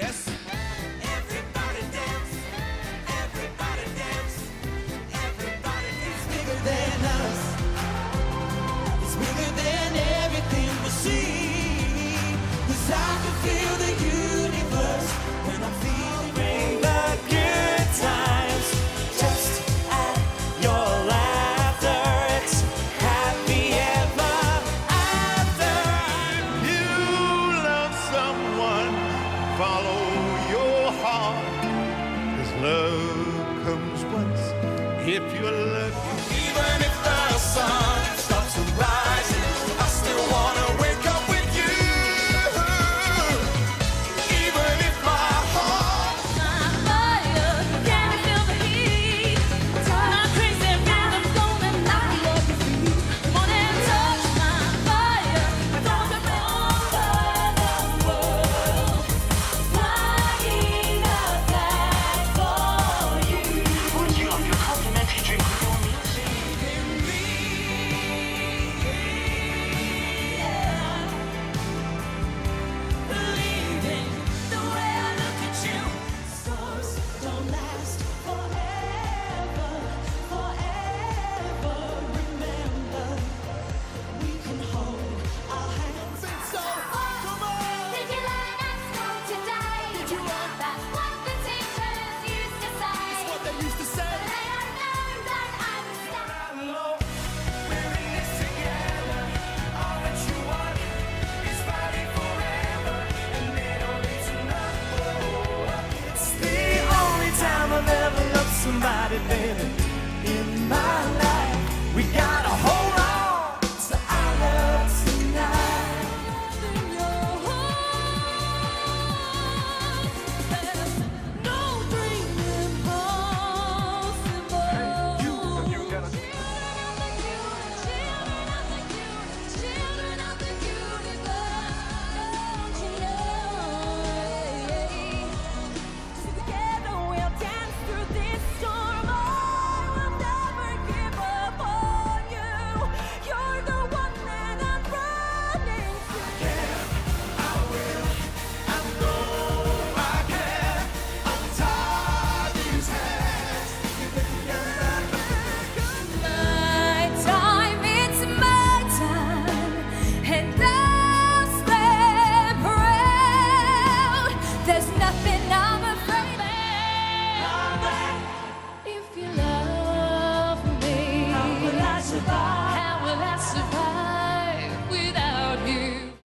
yes. Everybody dance, everybody dance, everybody dance. It's bigger than us. It's bigger than everything we see. 'Cause I can feel the universe when I'm feeling the good times. Just add your laughter. It's happy ever after. You love someone, follow your heart. 'Cause love comes once if you're lucky. Even if the sun stops rising, I still wanna wake up with you. Even if my heart fire, can you feel the heat? My crazy rhythm's gonna knock you off your feet. Come on and touch my fire, don't you over the world, flying up that for you. Would you like a complimentary drink with your meal? Believing the way I look at you. Stars don't last forever, forever. Remember, we can hold our hands. so come on. Did you learn at school today? Did you learn? That's what the teachers used to say. That's what they used to say. They don't know that I'm a star. Alone, we're in this together. All that you want is fighting forever, and they don't need to know. It's the only time I've ever loved somebody, baby. In my life, we gotta hold on to our love tonight. In your heart, there's no dream impossible. You gotta. Children of the universe, don't you know? Together we'll dance through this storm. I will never give up on you. You're the one that I'm running to. I will. I'm going. I can. I'm tired of these hands. My time, it's my time, and I'll stand proud. There's nothing I'm afraid of. If you love me, how will I survive? How will I survive?